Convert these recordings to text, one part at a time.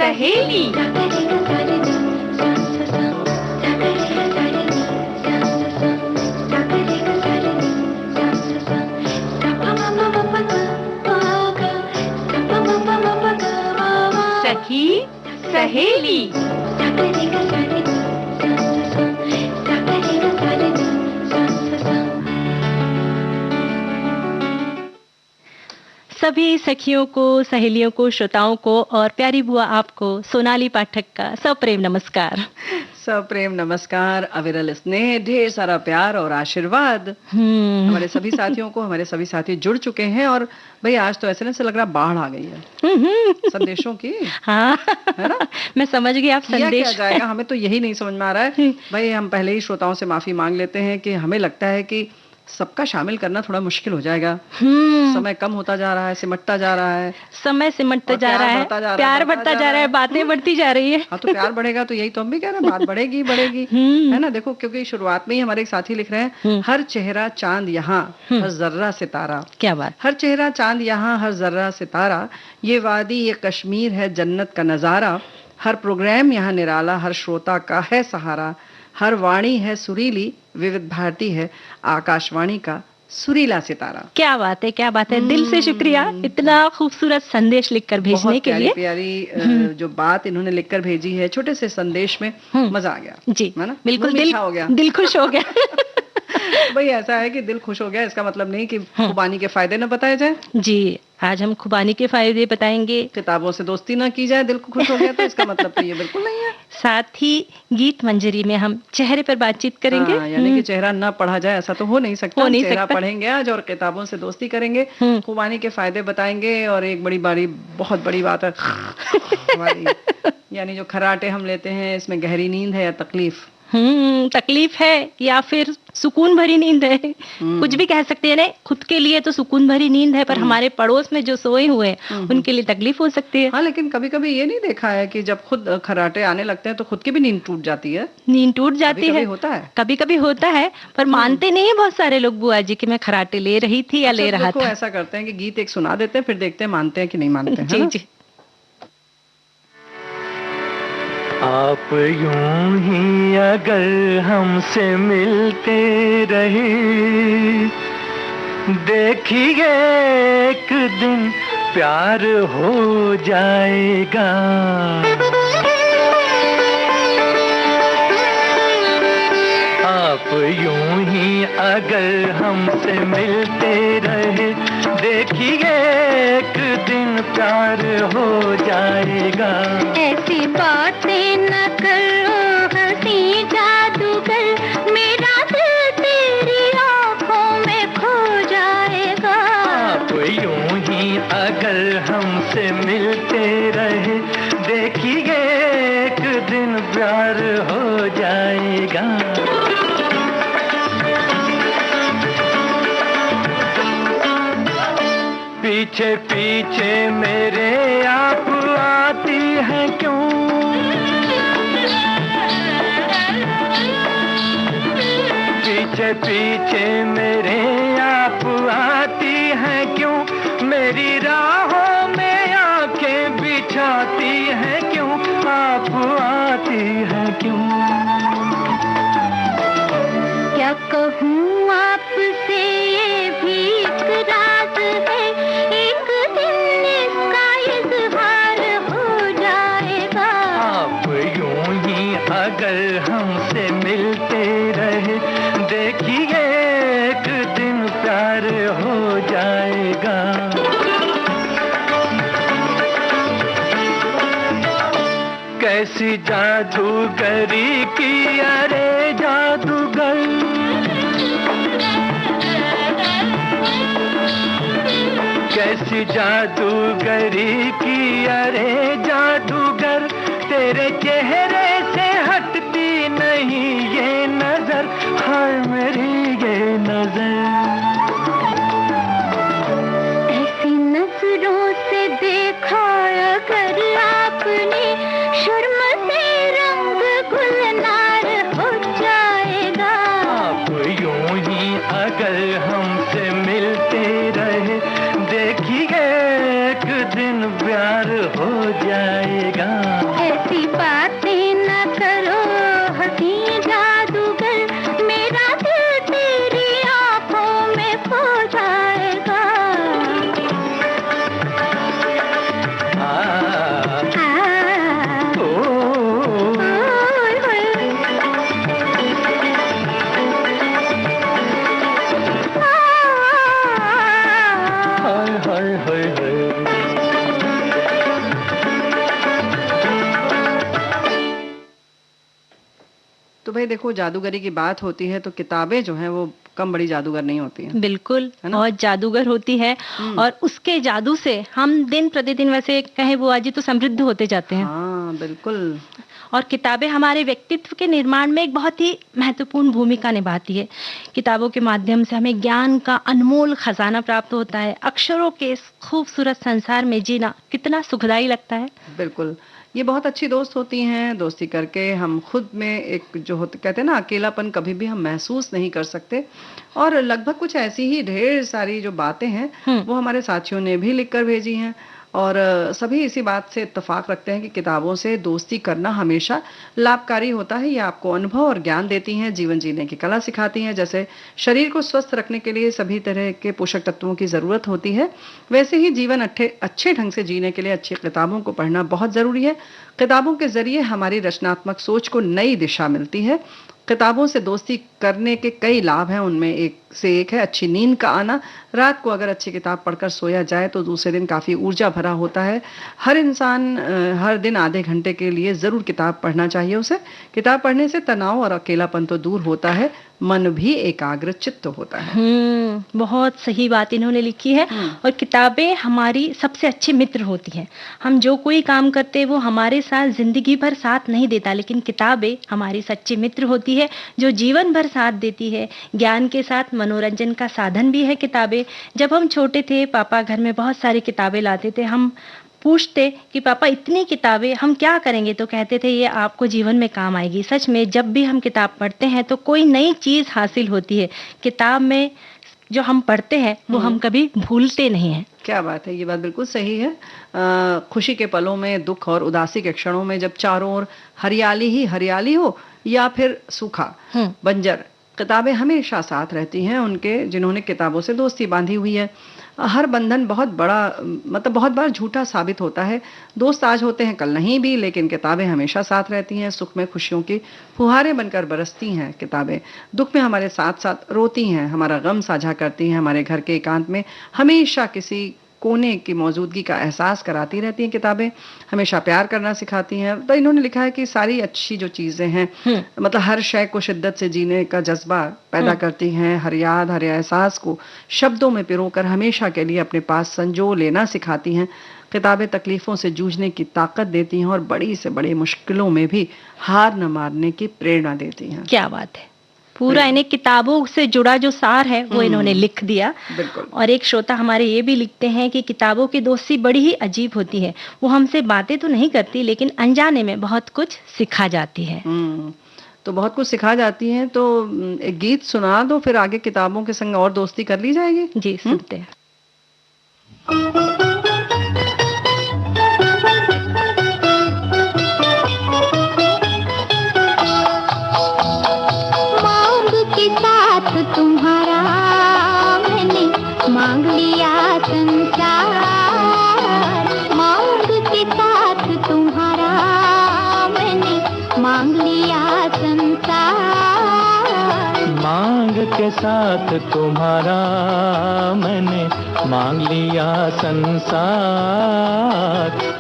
सहेली। सखी सहेली। सभी सखियों को, सहेलियों को, श्रोताओं को और प्यारी बुआ आपको सोनाली पाठक का सप्रेम नमस्कार। सप्रेम नमस्कार, अविरल स्नेह, ढेर सारा प्यार और आशीर्वाद हमारे सभी साथियों को। हमारे सभी साथी जुड़ चुके हैं और भाई आज तो ऐसे लग रहा बाढ़ आ गई है संदेशों की। हाँ, है ना? मैं समझ गई आप संदेश क्या जाएगा, हमें तो यही नहीं समझ में आ रहा है। भाई हम पहले ही श्रोताओं से माफी मांग लेते हैं कि हमें लगता है कि सबका शामिल करना थोड़ा मुश्किल हो जाएगा। समय कम होता जा रहा है, सिमटता जा रहा है, समय सिमटता जा रहा है, प्यार बढ़ता जा रहा है, बातें बढ़ती जा रही है। हाँ तो प्यार बढ़ेगा तो यही तो हम भी कह रहे हैं, बात बढ़ेगी बढ़ेगी, है ना? देखो, क्योंकि शुरुआत में ही हमारे एक साथी लिख रहे हैं, हर चेहरा चांद यहाँ, हर जर्रा सितारा। क्या बात! हर चेहरा चांद यहाँ, हर जर्रा सितारा, ये वादी ये कश्मीर है, जन्नत का नजारा। हर प्रोग्राम यहाँ निराला, हर श्रोता का है सहारा। हर वाणी है सुरीली, विविध भारती है आकाशवाणी का सुरीला सितारा। क्या बात है, क्या बात है। दिल से शुक्रिया इतना खूबसूरत संदेश लिखकर भेजने के लिए। प्यारी जो बात इन्होंने लिखकर भेजी है, छोटे से संदेश में मजा आ गया जी, है ना? बिल्कुल दिल खुश हो गया। भाई ऐसा है कि दिल खुश हो गया, इसका मतलब नहीं कि खुबानी के फायदे न बताए जाए। जी, आज हम खुबानी के फायदे बताएंगे। किताबों से दोस्ती ना की जाए, दिल को खुश हो गया तो इसका मतलब तो ये बिल्कुल नहीं है। साथ ही गीत मंजरी में हम चेहरे पर बातचीत करेंगे। यानी कि चेहरा ना पढ़ा जाए ऐसा तो हो नहीं सकता। चेहरा पढ़ेंगे आज और किताबों से दोस्ती करेंगे, खुबानी के फायदे बताएंगे और एक बहुत बड़ी बात है हमारी, यानी जो खर्राटे हम लेते हैं इसमें गहरी नींद है या तकलीफ? तकलीफ है या फिर सुकून भरी नींद है, कुछ भी कह सकते हैं। खुद के लिए तो सुकून भरी नींद है, पर हमारे पड़ोस में जो सोए हुए हैं उनके लिए तकलीफ हो सकती है। हाँ, लेकिन कभी कभी ये नहीं देखा है कि जब खुद खर्राटे आने लगते हैं तो खुद की भी नींद टूट जाती है। नींद टूट जाती है, होता है, कभी कभी होता है, पर मानते नहीं है बहुत सारे लोग बुआ जी कि मैं खर्राटे ले रही थी या ले रहा था। ऐसा करते हैं कि गीत एक सुना देते हैं, फिर देखते हैं मानते हैं कि नहीं मानते हैं। जी जी। आप यूं ही अगर हमसे मिलते रहे, देखिए एक दिन प्यार हो जाएगा। आप यूं ही अगर हमसे मिलते रहे, देखिए एक दिन प्यार हो जाएगा। ऐसी बातें न करो हंसी जादूगर, मेरा दिल तेरी आँखों में खो जाएगा। आप यूं ही अगर हमसे मिलते रहे, देखिए एक दिन प्यार हो जाएगा। पीछे पीछे मेरे आप आती हैं क्यों? पीछे पीछे मेरे आप आती हैं क्यों? मेरी राहों में आंखें बिछाती हैं क्यों? आप आती हैं क्यों? क्या कहूँ आपसे ये भी एक राज है, एक दिन इसका इज़हार हो जाएगा। आप यूं ही अगर हमसे मिलते रहे, देखिए एक दिन प्यार हो जाएगा। कैसी जादूगरी की अरे जादूगर, कैसी जादूगरी की अरे जादूगर, तेरे चेहरे से हटती नहीं ये नजर, हाय मेरी ये नजर। ऐसी नजरों से देखा अगर आपने, शर्म से रंग गुलनार हो जाएगा। आप यूं ही अगर हमसे मिलते रहे, देखिए एक दिन प्यार हो जाएगा। तो भाई देखो, जादूगरी की बात होती है तो किताबें जो हैं वो कम बड़ी जादूगर नहीं होती हैं। बिल्कुल, है ना? बहुत जादूगर होती है और उसके जादू से हम दिन प्रतिदिन, वैसे कहे वो आज तो समृद्ध होते जाते हैं। हाँ बिल्कुल। और किताबें हमारे व्यक्तित्व के निर्माण में एक बहुत ही महत्वपूर्ण भूमिका निभाती है। किताबों के माध्यम से हमें ज्ञान का अनमोल खजाना प्राप्त होता है। अक्षरों के इस खूबसूरत संसार में जीना कितना सुखदाई लगता है। बिल्कुल, ये बहुत अच्छी दोस्त होती हैं। दोस्ती करके हम खुद में एक जो होते कहते हैं ना, अकेलापन कभी भी हम महसूस नहीं कर सकते। और लगभग कुछ ऐसी ही ढेर सारी जो बातें हैं वो हमारे साथियों ने भी लिख कर भेजी हैं। और सभी इसी बात से इत्तेफाक रखते हैं कि किताबों से दोस्ती करना हमेशा लाभकारी होता है। ये आपको अनुभव और ज्ञान देती हैं, जीवन जीने की कला सिखाती हैं। जैसे शरीर को स्वस्थ रखने के लिए सभी तरह के पोषक तत्वों की ज़रूरत होती है, वैसे ही जीवन अच्छे ढंग से जीने के लिए अच्छी किताबों को पढ़ना बहुत ज़रूरी है। किताबों के ज़रिए हमारी रचनात्मक सोच को नई दिशा मिलती है। किताबों से दोस्ती करने के कई लाभ हैं, उनमें एक से एक है अच्छी नींद का आना। रात को अगर अच्छी किताब पढ़कर सोया जाए तो दूसरे दिन काफ़ी ऊर्जा भरा होता है। हर इंसान हर दिन आधे घंटे के लिए ज़रूर किताब पढ़ना चाहिए उसे। किताब पढ़ने से तनाव और अकेलापन तो दूर होता है, मन भी एकाग्र चित्त होता है। बहुत सही बात इन्होंने लिखी है। और किताबें हमारी सबसे अच्छी मित्र होती हैं। हम जो कोई काम करते हैं वो हमारे साथ जिंदगी भर साथ नहीं देता, लेकिन किताबें हमारी सच्ची मित्र होती है जो जीवन भर साथ देती है। ज्ञान के साथ मनोरंजन का साधन भी है किताबें। जब हम छोटे थे, पापा घर में बहुत सारी किताबें लाते थे। हम पूछते कि पापा इतनी किताबें हम क्या करेंगे, तो कहते थे ये आपको जीवन में काम आएगी। सच में जब भी हम किताब पढ़ते हैं तो कोई नई चीज हासिल होती है। किताब में जो हम पढ़ते हैं वो हम कभी भूलते नहीं हैं। क्या बात है, ये बात बिल्कुल सही है। खुशी के पलों में, दुख और उदासी के क्षणों में, जब चारों ओर हरियाली ही हरियाली हो या फिर सूखा बंजर, किताबें हमेशा साथ रहती हैं उनके जिन्होंने किताबों से दोस्ती बांधी हुई है। हर बंधन बहुत बार झूठा साबित होता है। दोस्त आज होते हैं कल नहीं भी, लेकिन किताबें हमेशा साथ रहती हैं। सुख में खुशियों की फुहारें बनकर बरसती हैं किताबें। दुख में हमारे साथ साथ रोती हैं, हमारा गम साझा करती हैं। हमारे घर के एकांत में हमेशा किसी कोने की मौजूदगी का एहसास कराती रहती हैं किताबें। हमेशा प्यार करना सिखाती हैं। तो इन्होंने लिखा है कि सारी अच्छी जो चीज़ें हैं, मतलब हर शय को शिद्दत से जीने का जज्बा पैदा करती हैं। हर याद, हर एहसास को शब्दों में पिरोकर हमेशा के लिए अपने पास संजो लेना सिखाती हैं। किताबें तकलीफ़ों से जूझने की ताकत देती हैं और बड़ी से बड़ी मुश्किलों में भी हार न मारने की प्रेरणा देती हैं। क्या बात है, पूरा इन्हें किताबों से जुड़ा जो सार है वो इन्होंने लिख दिया। बिल्कुल। और एक श्रोता हमारे ये भी लिखते हैं कि किताबों की दोस्ती बड़ी ही अजीब होती है। वो हमसे बातें तो नहीं करती, लेकिन अनजाने में बहुत कुछ सिखा जाती है। तो बहुत कुछ सिखा जाती हैं। तो एक गीत सुना दो, फिर आगे किताबों के संग और दोस्ती कर ली जाएगी। जी सुनते हैं। तुम्हारा मैंने मांग लिया संसार, मांग के साथ तुम्हारा मैंने मांग लिया संसार, मांग के साथ तुम्हारा मैंने मांग लिया संसार,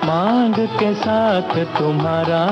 मांग के साथ तुम्हारा।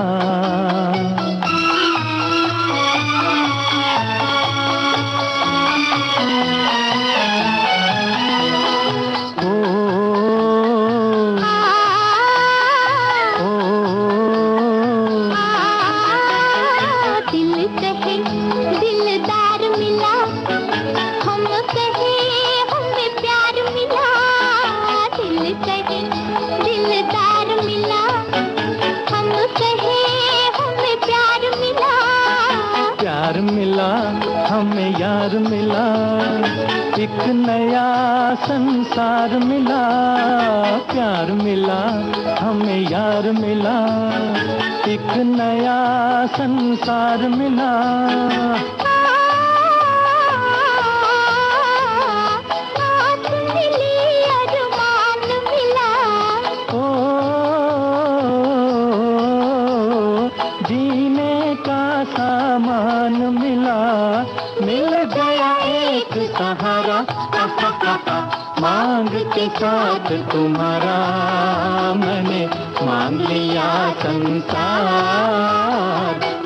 हमें यार मिला, एक नया संसार मिला, प्यार मिला, हमें यार मिला, एक नया संसार मिला। जीने का सामान मिला, मिल गया एक सहारा, मांग के साथ तुम्हारा मैंने मांग लिया संसार,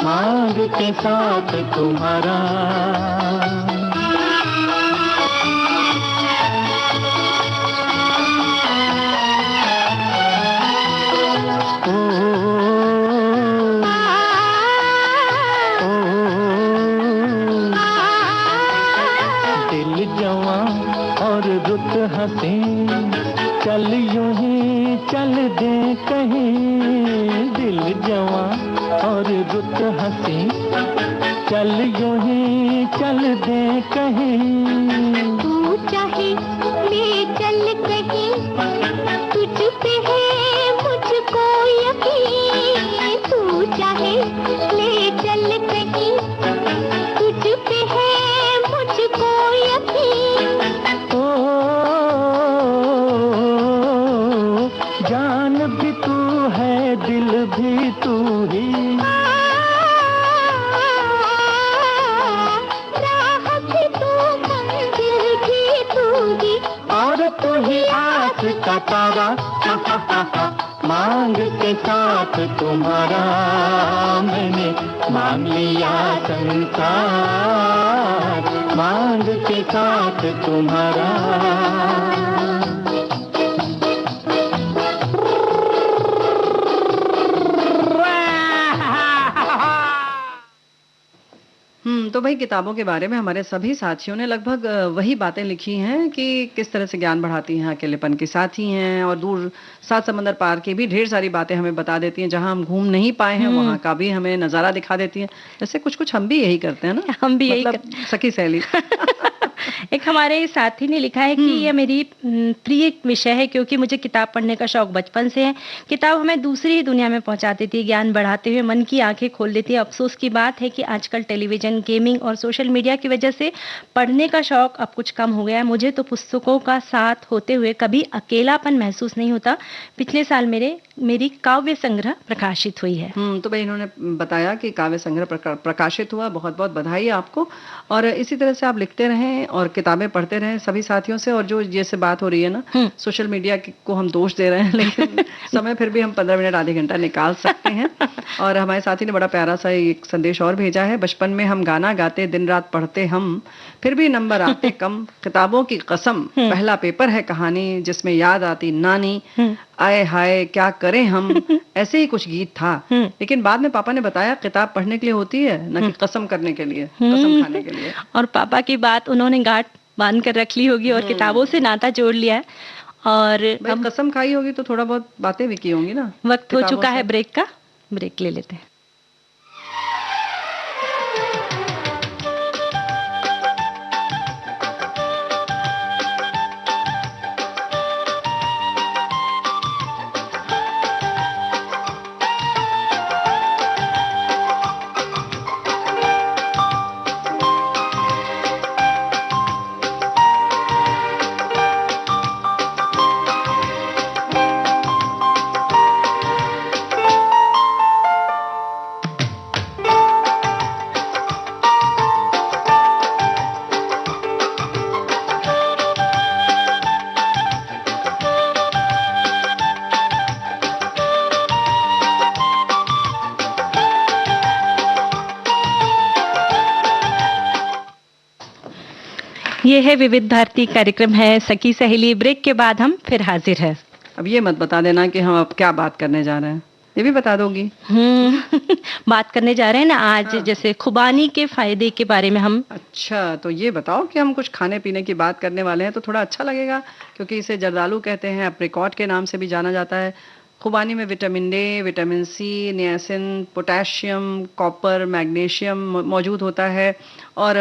मांग के साथ तुम्हारा। रुत हंसी चल यूं ही चल दे कहीं, दिल जवां और रुत हंसी चल यूं ही चल दे कहीं। तू चाहे ले चल कहीं, तुझ पे है मुझको यकीन। तू चाहे ले चल कहीं, तुझ पे है मुझको यकीन। जान भी तू है, दिल भी तू ही, राह भी तू, मंजिल भी तू ही, और तू ही आस का तारा। मांग के साथ तुम्हारा मैंने मांग लिया संसार, मांग के साथ तुम्हारा। तो भाई किताबों के बारे में हमारे सभी साथियों ने लगभग वही बातें लिखी हैं कि किस तरह से ज्ञान बढ़ाती हैं, अकेलेपन के साथी हैं, और दूर सात समंदर पार की भी ढेर सारी बातें हमें बता देती हैं। जहां हम घूम नहीं पाए हैं वहां का भी हमें नजारा दिखा देती हैं। जैसे कुछ कुछ हम भी यही करते हैं ना, हम भी मतलब सखी सहेली। एक हमारे साथी ने लिखा है कि यह मेरी प्रिय विषय है, क्योंकि मुझे किताब पढ़ने का शौक बचपन से है। किताब हमें दूसरी ही दुनिया में पहुंचा देती है, ज्ञान बढ़ाते हुए मन की आंखें खोल देती है। अफसोस की बात है कि आजकल टेलीविजन, गेमिंग और सोशल मीडिया की वजह से पढ़ने का शौक अब कुछ कम हो गया है। मुझे तो पुस्तकों का साथ होते हुए कभी अकेलापन महसूस नहीं होता। पिछले साल मेरी काव्य संग्रह प्रकाशित हुई है। तो भाई इन्होंने बताया कि काव्य संग्रह प्रकाशित हुआ, बहुत बहुत बधाई आपको। और इसी तरह से आप लिखते रहें और किताबें पढ़ते रहें सभी साथियों से। और जो जैसे बात हो रही है ना, सोशल मीडिया को हम दोष दे रहे हैं, लेकिन समय फिर भी हम 15 मिनट आधे घंटा निकाल सकते हैं। और हमारे साथी ने बड़ा प्यारा सा एक संदेश और भेजा है। बचपन में हम गाना गाते, दिन रात पढ़ते हम, फिर भी नंबर आते कम। किताबों की कसम, पहला पेपर है कहानी जिसमें याद आती नानी, आए हाय क्या करें हम। ऐसे ही कुछ गीत था। लेकिन बाद में पापा ने बताया किताब पढ़ने के लिए होती है, न कि कसम करने के लिए, कसम खाने के लिए। और पापा की बात उन्होंने गांठ बांध कर रख ली होगी और किताबों से नाता जोड़ लिया है। और अब कसम खाई होगी तो थोड़ा बहुत बातें भी की होंगी ना। वक्त हो चुका है ब्रेक का, ब्रेक ले लेते हैं। ये है विविध भारती कार्यक्रम है सखी सहेली। ब्रेक के बाद हम फिर हाजिर है। अब ये मत बता देना कि हम अब क्या बात करने जा रहे हैं, ये भी बता दोगी? बात करने जा रहे हैं ना आज, जैसे खुबानी के फायदे के बारे में हम। अच्छा, तो ये बताओ कि हम कुछ खाने पीने की बात करने वाले हैं तो थोड़ा अच्छा लगेगा, क्योंकि इसे जर्दालू कहते हैं, अप्रिकॉट के नाम से भी जाना जाता है। खुबानी में vitamin A, vitamin C, niacin, potassium, copper, magnesium मौजूद होता है। और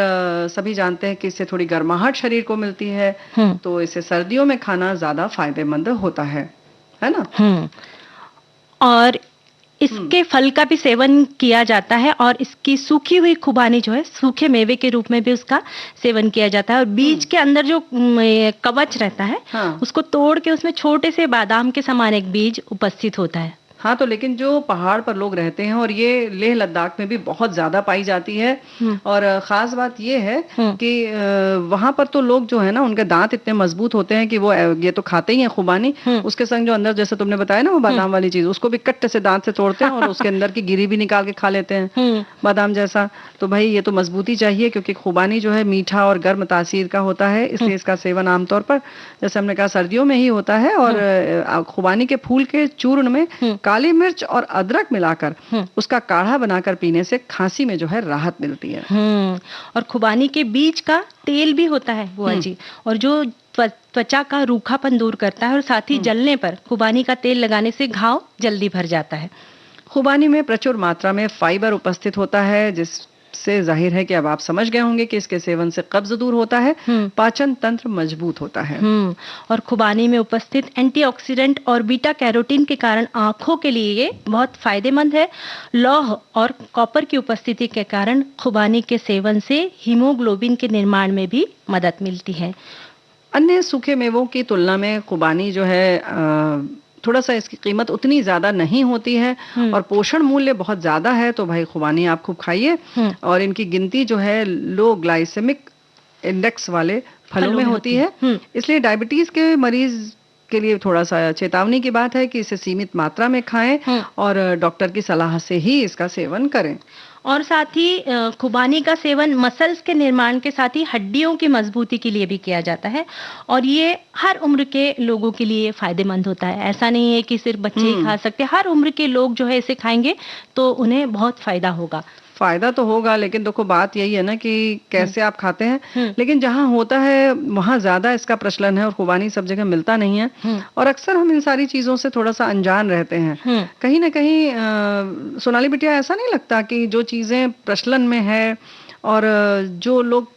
सभी जानते हैं कि इससे थोड़ी गर्माहट शरीर को मिलती है, तो इसे सर्दियों में खाना ज्यादा फायदेमंद होता है ना? और इसके फल का भी सेवन किया जाता है, और इसकी सूखी हुई खुबानी जो है सूखे मेवे के रूप में भी उसका सेवन किया जाता है। और बीज के अंदर जो कवच रहता है, उसको तोड़ के उसमें छोटे से बादाम के समान एक बीज उपस्थित होता है। हाँ, तो लेकिन जो पहाड़ पर लोग रहते हैं, और ये लेह लद्दाख में भी बहुत ज्यादा पाई जाती है। और खास बात ये है कि वहां पर तो लोग जो है ना, उनके दांत इतने मजबूत होते हैं कि वो ये तो खाते ही हैं खुबानी, उसके संग जो अंदर, जैसे तुमने बताया ना वो बादाम वाली चीज, उसको भी कट्टे से दांत से तोड़ते हैं और उसके अंदर की गिरी भी निकाल के खा लेते हैं बादाम जैसा। तो भाई ये तो मजबूती चाहिए, क्योंकि खुबानी जो है मीठा और गर्म तासीर का होता है, इसलिए इसका सेवन आमतौर पर, जैसे हमने कहा, सर्दियों में ही होता है। और खुबानी के फूल के चूर्ण में काली मिर्च और अदरक मिलाकर उसका काढ़ा बनाकर पीने से खांसी में जो है राहत मिलती है। और खुबानी के बीज का तेल भी होता है बुआ जी, और जो त्वचा का रूखापन दूर करता है, और साथ ही जलने पर खुबानी का तेल लगाने से घाव जल्दी भर जाता है। खुबानी में प्रचुर मात्रा में फाइबर उपस्थित होता है, जिससे जाहिर है कि अब आप समझ गए होंगे कि इसके सेवन से कब्ज दूर होता है, पाचन तंत्र मजबूत होता है। और खुबानी में उपस्थित एंटीऑक्सीडेंट और बीटा कैरोटीन के कारण आंखों के लिए ये बहुत फायदेमंद है। लौह और कॉपर की उपस्थिति के कारण खुबानी के सेवन से हीमोग्लोबिन के निर्माण में भी मदद मिलती है। अन्य सूखे मेवों की तुलना में खुबानी जो है थोड़ा सा इसकी कीमत उतनी ज्यादा नहीं होती है, और पोषण मूल्य बहुत ज्यादा है। तो भाई खुबानी आप खूब खाइए। और इनकी गिनती जो है लो ग्लाइसेमिक इंडेक्स वाले फलों में होती है, इसलिए डायबिटीज के मरीज के लिए थोड़ा सा चेतावनी की बात है कि इसे सीमित मात्रा में खाएं और डॉक्टर की सलाह से ही इसका सेवन करें। और साथ ही खुबानी का सेवन मसल्स के निर्माण के साथ ही हड्डियों की मजबूती के लिए भी किया जाता है, और ये हर उम्र के लोगों के लिए फायदेमंद होता है। ऐसा नहीं है कि सिर्फ बच्चे ही खा सकते, हर उम्र के लोग जो है इसे खाएंगे तो उन्हें बहुत फायदा होगा। फायदा तो होगा, लेकिन देखो बात यही है ना कि कैसे आप खाते हैं। लेकिन जहाँ होता है वहां ज्यादा इसका प्रचलन है, और खुबानी सब जगह मिलता नहीं है, और अक्सर हम इन सारी चीजों से थोड़ा सा अनजान रहते हैं। कहीं ना कहीं सोनाली बिटिया, ऐसा नहीं लगता कि जो चीजें प्रचलन में है, और जो लोग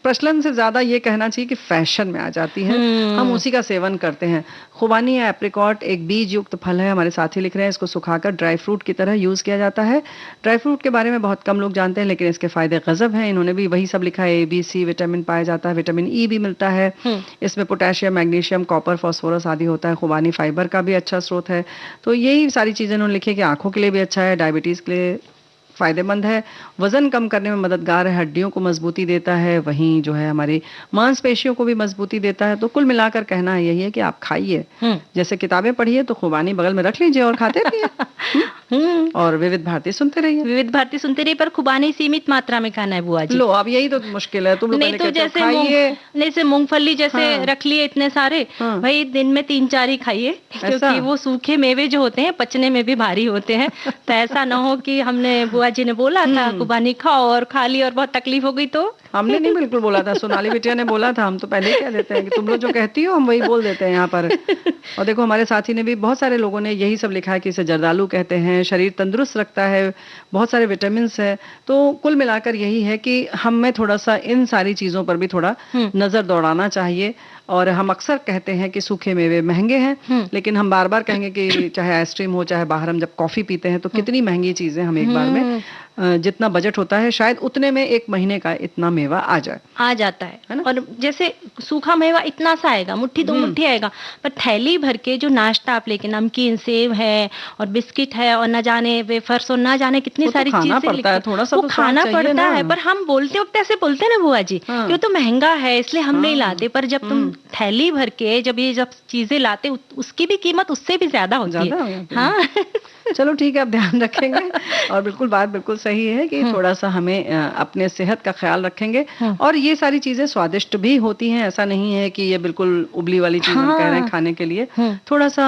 प्रचलन से ज्यादा ये कहना चाहिए कि फैशन में आ जाती है, हम उसी का सेवन करते हैं। खुबानी या एप्रिकॉट एक बीज युक्त फल है, हमारे साथी लिख रहे हैं, इसको सुखाकर ड्राई फ्रूट की तरह यूज किया जाता है। ड्राई फ्रूट के बारे में बहुत कम लोग जानते हैं, लेकिन इसके फायदे गजब हैं। इन्होंने भी वही सब लिखा है, ए बी सी विटामिन पाया जाता है, विटामिन ई भी मिलता है इसमें, पोटेशियम, मैग्नीशियम, कॉपर, फास्फोरस आदि होता है। खुबानी फाइबर का भी अच्छा स्रोत है। तो यही सारी चीजें उन्होंने लिखी है कि आंखों के लिए भी अच्छा है, डायबिटीज के लिए फायदेमंद है, वजन कम करने में मददगार है, हड्डियों को मजबूती देता है, वहीं जो है हमारी मांसपेशियों को भी मजबूती देता है। तो कुल मिलाकर कहना यही है कि आप खाइए, जैसे किताबें पढ़िए तो खुबानी बगल में रख लीजिए और खाते रहिए। और विविध भारती सुनते रहिए। विविध भारती सुनते रहिए, पर खुबानी सीमित मात्रा में खाना है बुआ जी। लो, अब यही तो मुश्किल है। तुम लोग नहीं तो जैसे मूंगफली जैसे रख लिए इतने सारे, भाई दिन में 3-4 ही खाइए, क्योंकि वो सूखे मेवे जो होते हैं पचने में भी भारी होते हैं। तो ऐसा ना हो कि हमने बुआ जी ने बोला था खुबानी खाओ और खा ली और बहुत तकलीफ हो गई। तो हमने नहीं बिल्कुल बोला था, सोनाली बिटिया ने बोला था। हम तो पहले ही कह देते हैं कि तुम लोग जो कहती हो हम वही बोल देते हैं यहाँ पर। और देखो हमारे साथी ने भी, बहुत सारे लोगों ने यही सब लिखा है कि इसे जर्दालू कहते हैं, शरीर तंदुरुस्त रखता है, बहुत सारे विटामिन है। तो कुल मिलाकर यही है कि हमें थोड़ा सा इन सारी चीजों पर भी थोड़ा नजर दौड़ाना चाहिए। और हम अक्सर कहते हैं कि सूखे मेवे महंगे हैं, लेकिन हम बार बार कहेंगे कि चाहे आइसक्रीम हो, चाहे बाहर हम जब कॉफी पीते हैं तो कितनी महंगी चीजें हम एक बार में, जितना बजट होता है शायद उतने में एक महीने का इतना मेवा आ जाता है ना? और जैसे सूखा मेवा इतना सा आएगा, मुट्ठी 2 मुट्ठी आएगा, पर थैली भर के जो नाश्ता आप लेके, नमकीन, सेव है और बिस्किट है और न जाने वेफर्स और न जाने कितनी सारी चीजें, थोड़ा सा वो खाना पड़ता है। पर हम बोलते वक्त ऐसे बोलते ना बुआ जी, कि तो महंगा है इसलिए हम नहीं लाते, पर जब तुम थैली भर के जब चीजें लाते, उसकी भी कीमत उससे भी ज्यादा होती है। हाँ चलो ठीक है, अब ध्यान रखेंगे। और बिल्कुल बात बिल्कुल सही है कि थोड़ा सा हमें अपने सेहत का ख्याल रखेंगे। और ये सारी चीजें स्वादिष्ट भी होती हैं, ऐसा नहीं है कि ये बिल्कुल उबली वाली चीज हम कह रहे हैं खाने के लिए। थोड़ा सा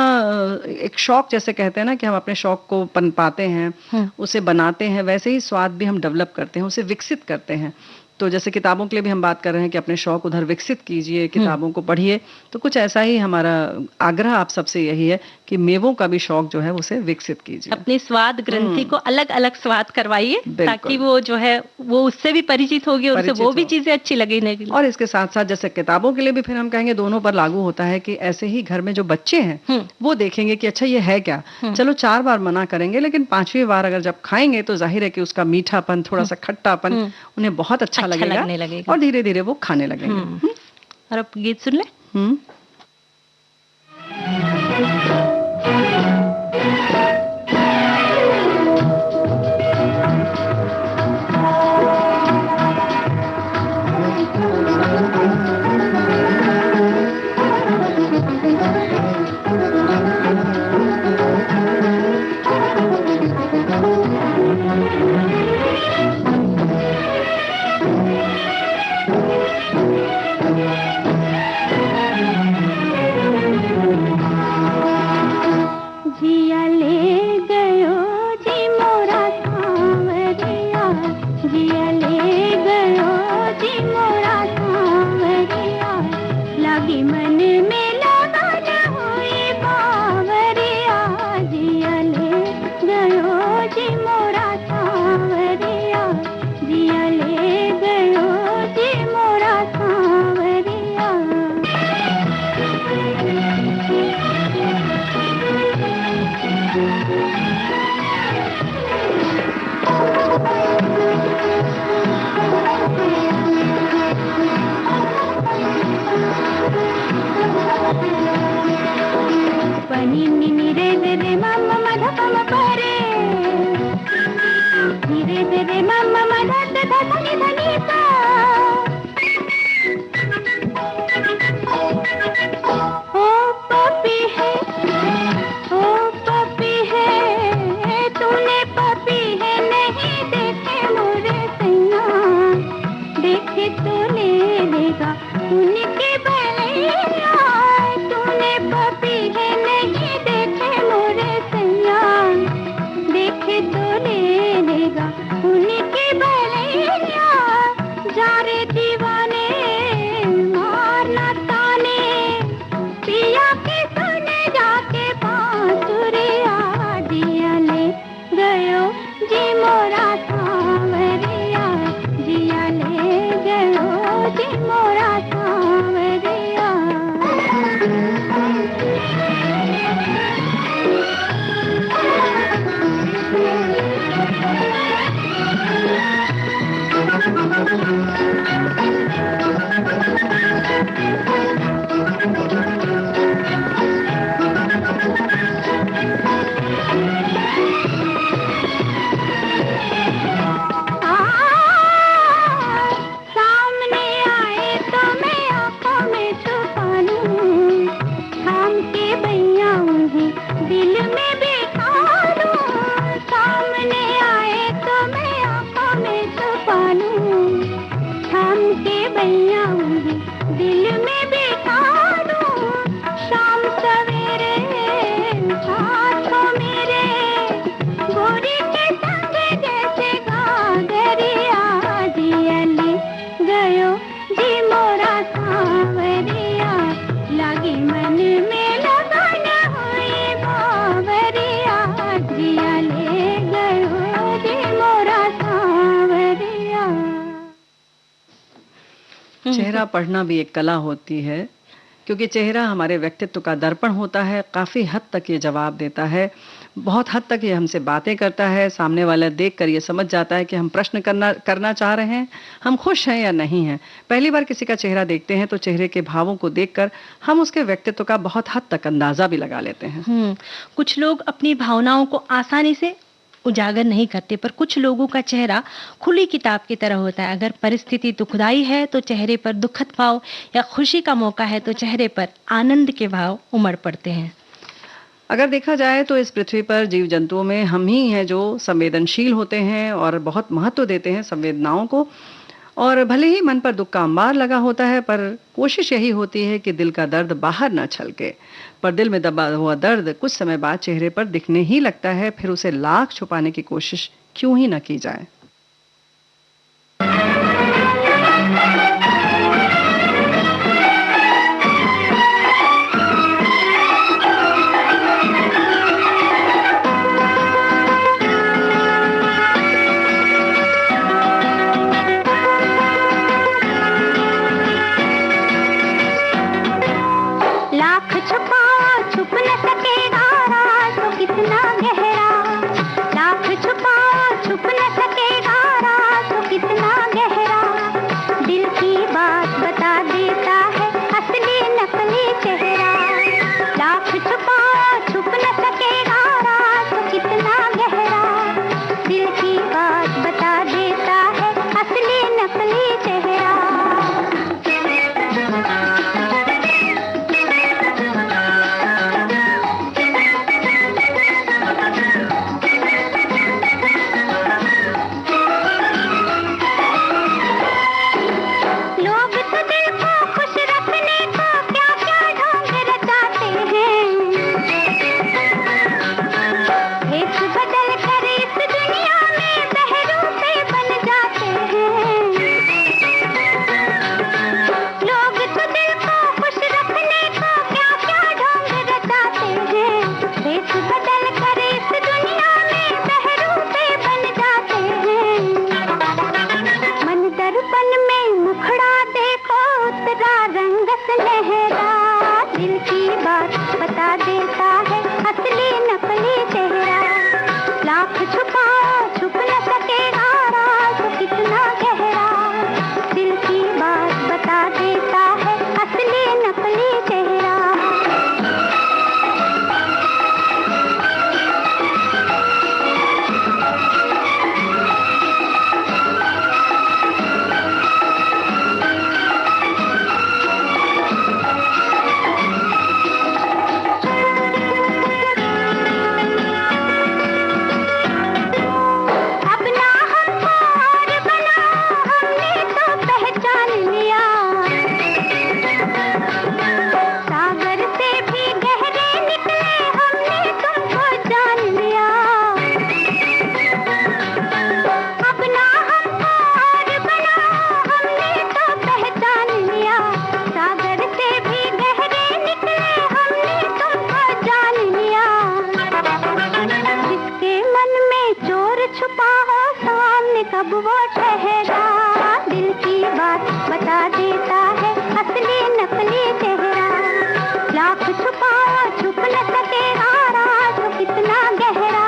एक शौक, जैसे कहते हैं ना कि हम अपने शौक को पनपाते हैं, उसे बनाते हैं, वैसे ही स्वाद भी हम डेवलप करते हैं, उसे विकसित करते हैं। तो जैसे किताबों के लिए भी हम बात कर रहे हैं कि अपने शौक उधर विकसित कीजिए, किताबों को पढ़िए। तो कुछ ऐसा ही हमारा आग्रह आप सबसे यही है कि मेवों का भी शौक जो है उसे विकसित कीजिए, अपनी स्वाद ग्रंथि को अलग अलग स्वाद करवाइए, ताकि वो जो है वो उससे भी परिचित होगी और उसे वो भी चीजें अच्छी लगेंगी। और इसके साथ साथ जैसे किताबों के लिए भी फिर हम कहेंगे दोनों पर लागू होता है कि ऐसे ही घर में जो बच्चे हैं वो देखेंगे कि अच्छा ये है क्या, चलो 4 बार मना करेंगे, लेकिन 5वीं बार अगर जब खाएंगे तो जाहिर है कि उसका मीठापन, थोड़ा सा खट्टापन उन्हें बहुत अच्छा लगेगा और धीरे धीरे वो खाने लगेंगे। और अब गीत सुन ले। रे रे रे म म म ध ध ध ध नि ध नि सा। ओ पपी है, ओ पपी है, तूने पपी है नहीं देखे मोरे सैया, देखे तो ले लेगा उनके भलैया। तूने पपी है नहीं देखे मोरे सैया, देखे तो ले लेगा उनके भलैया। जा रे दीवाने मारना ताने, पिया के सुने जाके बांसुरिया, जिया ले गयो जी मोरा सांवरिया, जिया ले गयो जी मोरा सांवरिया। सामने आए तो मैं आंखों में छुपा लूं, थाम के भैया उन्हें दिल में बिठा लूं। सामने आए तो मैं आंखों में छुपा लूं, थाम के भैया उन्हें दिल में बिठा लूं। शाम सवेरे हाथों मेरे गोरी के संग जैसे घाघरिया, जिया ले गयो जी मोरा सांवरिया, लगी मन में लगन हुई बावरिया, जिया ले गयो जी मोरा सांवरिया। चेहरा पढ़ना भी एक कला होती है, क्योंकि चेहरा हमारे व्यक्तित्व का दर्पण होता है। काफ़ी हद तक ये जवाब देता है, बहुत हद तक ये हमसे बातें करता है। सामने वाला देखकर ये समझ जाता है कि हम प्रश्न करना चाह रहे हैं, हम खुश हैं या नहीं हैं। पहली बार किसी का चेहरा देखते हैं तो चेहरे के भावों को देखकर हम उसके व्यक्तित्व का बहुत हद तक अंदाजा भी लगा लेते हैं। कुछ लोग अपनी भावनाओं को आसानी से उजागर नहीं करते, पर कुछ लोगों का चेहरा खुली किताब की तरह होता है। अगर परिस्थिति दुखदाई है तो चेहरे पर दुखद भाव, या खुशी का मौका है तो चेहरे पर आनंद के भाव उमड़ पड़ते हैं। अगर देखा जाए तो इस पृथ्वी पर जीव जंतुओं में हम ही हैं जो संवेदनशील होते हैं और बहुत महत्व देते हैं संवेदनाओं को। और भले ही मन पर दुख का अंबार लगा होता है, पर कोशिश यही होती है कि दिल का दर्द बाहर न छलके। पर दिल में दबा हुआ दर्द कुछ समय बाद चेहरे पर दिखने ही लगता है, फिर उसे लाख छुपाने की कोशिश क्यों ही न की जाए। छुप न सकेगा राज तो कितना गहरा, लाख छुपाओ छुप न सकेगा कब वो ठहरा, दिल की बात बता देता है असली नकली चेहरा। लाख छुपाओ छुप न सकेगा राज कितना गहरा,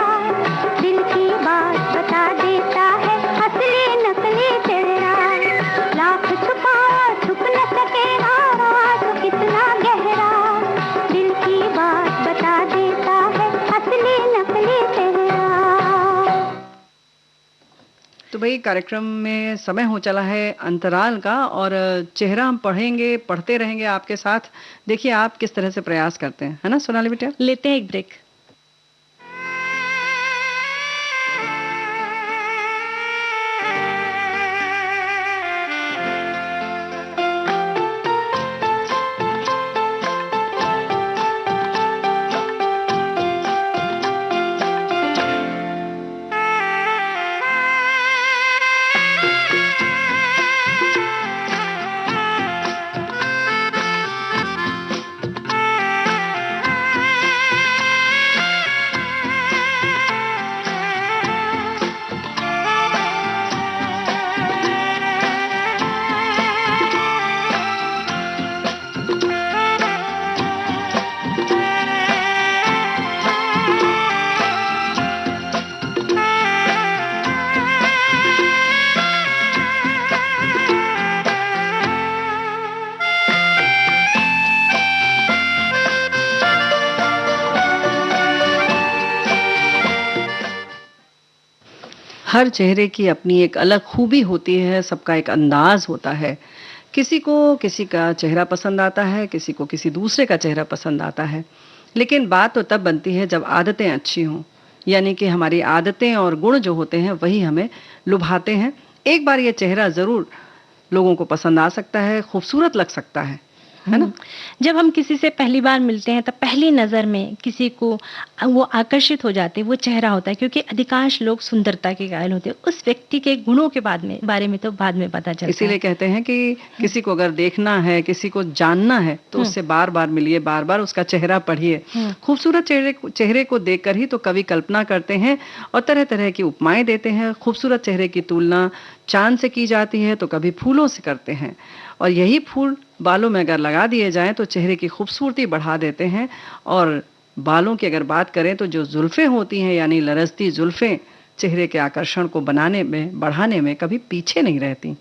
दिल की बात बता देता है असली नकली चेहरा। लाख छुपाओ छुप न सकेगा राज कितना गहरा, दिल की बात बता देता है असली नकली चेहरा। तो भाई कार्यक्रम में समय हो चला है अंतराल का, और चेहरा हम पढ़ते रहेंगे आपके साथ। देखिए आप किस तरह से प्रयास करते हैं, है ना सोनाली बेटा? लेते हैं एक ब्रेक। हर चेहरे की अपनी एक अलग खूबी होती है, सबका एक अंदाज होता है। किसी को किसी का चेहरा पसंद आता है, किसी को किसी दूसरे का चेहरा पसंद आता है। लेकिन बात तो तब बनती है जब आदतें अच्छी हों, यानी कि हमारी आदतें और गुण जो होते हैं वही हमें लुभाते हैं। एक बार ये चेहरा ज़रूर लोगों को पसंद आ सकता है, खूबसूरत लग सकता है ना? जब हम किसी से पहली बार मिलते हैं तब पहली नज़र में किसी को वो आकर्षित हो जाते हैं, वो चेहरा होता है, क्योंकि अधिकांश लोग सुंदरता के कायल होते हैं। उस व्यक्ति के गुणों के बारे में तो बाद में पता चलता है। इसीलिए कहते हैं कि किसी को अगर देखना है, किसी को जानना है, तो उससे बार बार मिलिए, बार बार उसका चेहरा पढ़िए। खूबसूरत चेहरे को देखकर ही तो कवि कल्पना करते हैं और तरह तरह की उपमाएं देते हैं। खूबसूरत चेहरे की तुलना चांद से की जाती है तो कभी फूलों से करते हैं, और यही फूल बालों में अगर लगा दिए जाएं तो चेहरे की खूबसूरती बढ़ा देते हैं। और बालों की अगर बात करें तो जो जुल्फें होती हैं, यानी लरजती जुल्फें, चेहरे के आकर्षण को बढ़ाने में कभी पीछे नहीं रहती।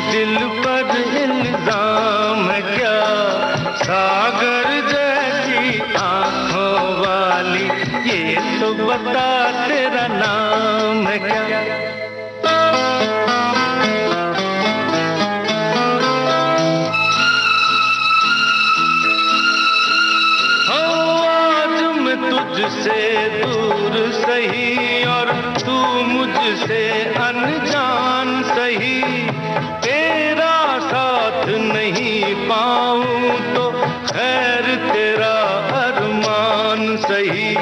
दिल पर इल्जाम है क्या, सागर जैसी आंखों वाली, ये तो बता तेरा नाम है क्या। तुझसे दूर सही और तू मुझसे अनजान सही, तेरा साथ नहीं पाऊं तो खैर तेरा अरमान सही।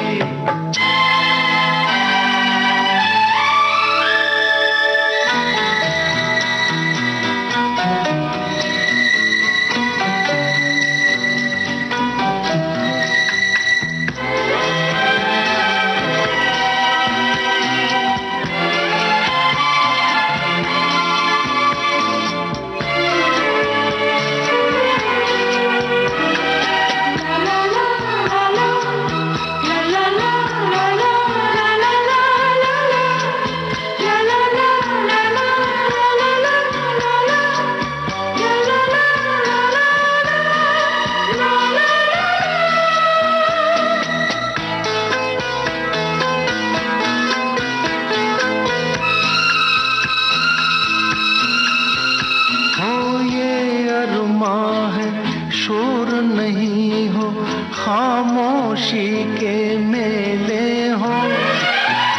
खामोशी के मेले हो,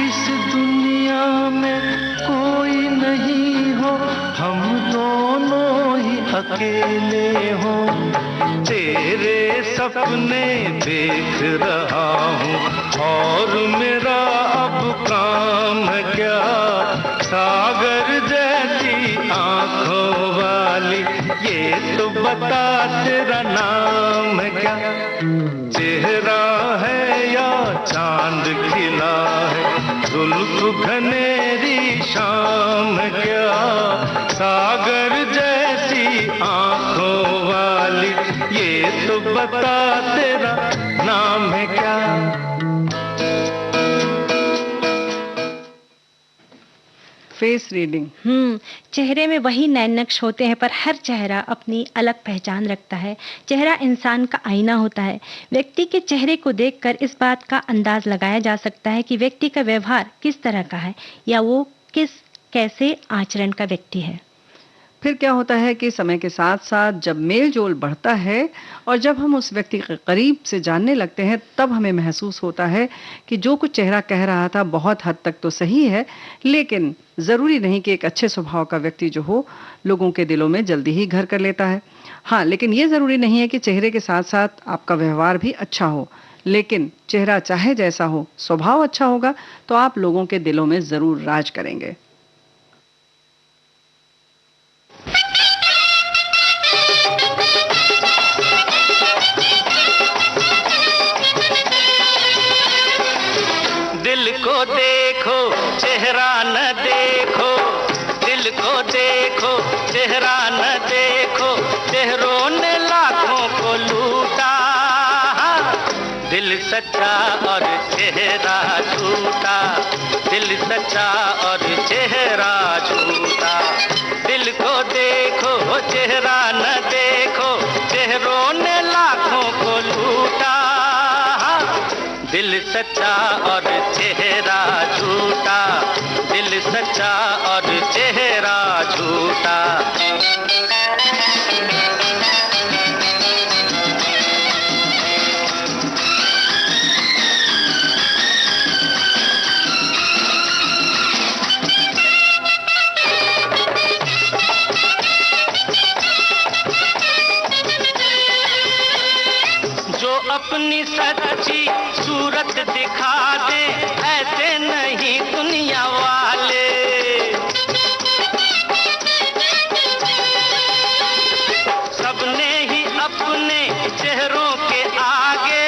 इस दुनिया में कोई नहीं हो, हम दोनों ही अकेले हो। तेरे सपने देख रहा हूँ और मेरा अब काम क्या, सागर जैसी आंखों वाली, ये तो बता तेरा नाम क्या। चेहरा है या चांद खिला है, जुल्फ घनेरी शाम क्या, सागर जैसी आंखों वाली, ये तो बता तेरा नाम है क्या। Face reading. चेहरे में वही नैन नक्श होते हैं, पर हर चेहरा अपनी अलग पहचान रखता है। चेहरा इंसान का आईना होता है। व्यक्ति के चेहरे को देखकर इस बात का अंदाज लगाया जा सकता है कि व्यक्ति का व्यवहार किस तरह का है या वो कैसे आचरण का व्यक्ति है। फिर क्या होता है कि समय के साथ साथ जब मेल जोल बढ़ता है और जब हम उस व्यक्ति के करीब से जानने लगते हैं, तब हमें महसूस होता है कि जो कुछ चेहरा कह रहा था बहुत हद तक तो सही है, लेकिन ज़रूरी नहीं कि एक अच्छे स्वभाव का व्यक्ति जो हो लोगों के दिलों में जल्दी ही घर कर लेता है। हाँ, लेकिन ये ज़रूरी नहीं है कि चेहरे के साथ साथ आपका व्यवहार भी अच्छा हो, लेकिन चेहरा चाहे जैसा हो, स्वभाव अच्छा होगा तो आप लोगों के दिलों में ज़रूर राज करेंगे। दिल को देखो चेहरा न देखो, दिल को देखो चेहरा न देखो, चेहरों ने लाखों को लूटा, दिल सच्चा और चेहरा झूठा, दिल सच्चा और चेहरा झूठा। दिल को देखो चेहरा न देखो, चेहरों ने लाखों को लूटा, दिल सच्चा और चेहरा झूठा, दिल सच्चा और चेहरा झूठा। जो अपनी सच्ची सूरत दिखा दे, ऐसे नहीं दुनिया वाले। सबने ही अपने चेहरों के आगे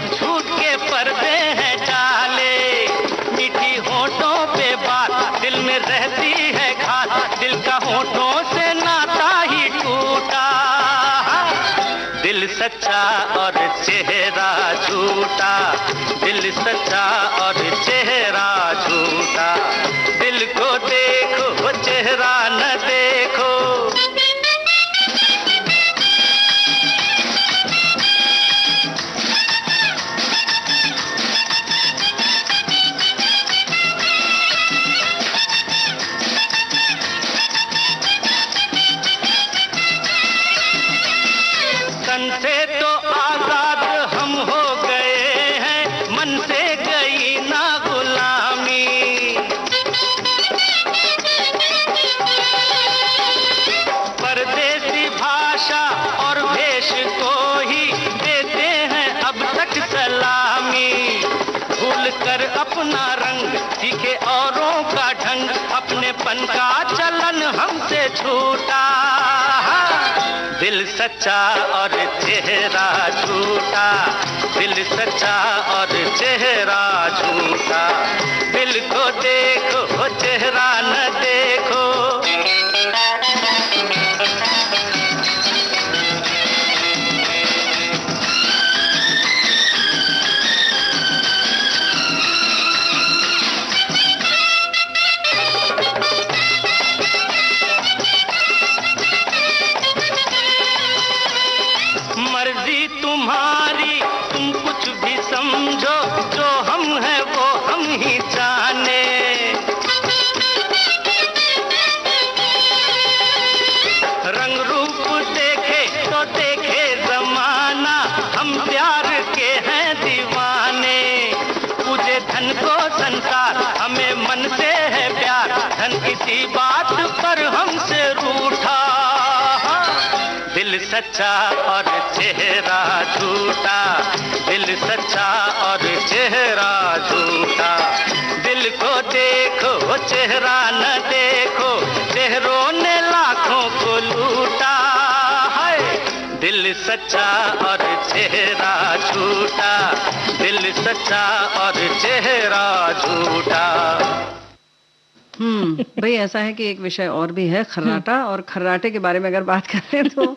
झूठ के पर्दे हैं डाले। मीठी होठों पे बात दिल में रहती है घात, दिल का होठों से नाता ही टूटा, दिल सच्चा और चेहरा झूठा, दिल सच्चा और चेहरा झूठा। दिल को देखो चेहरा न देखो। अपना रंग, सीखे औरों का ढंग, अपनेपन का चलन हमसे छूटा। दिल सच्चा और चेहरा झूठा, दिल सच्चा और चेहरा झूठा। दिल को देखो चेहरा न देखो। मर्जी तुम्हारी, तुम कुछ भी समझो, जो हम हैं वो हम ही जाने। रंग रूप देखे तो देखे जमाना, हम प्यार के हैं दीवाने। पूजे धन को संसार, हमें मन से है प्यार, धन किसी बात पर हमसे रूठा। दिल सच्चा और चेहरा झूठा, दिल सच्चा और चेहरा झूठा। दिल को देखो चेहरा न देखो, चेहरों ने लाखों को लूटा है। दिल सच्चा और चेहरा झूठा, दिल सच्चा और चेहरा झूठा। भाई ऐसा है कि एक विषय और भी है, खर्राटा। और खर्राटे के बारे में अगर बात करें तो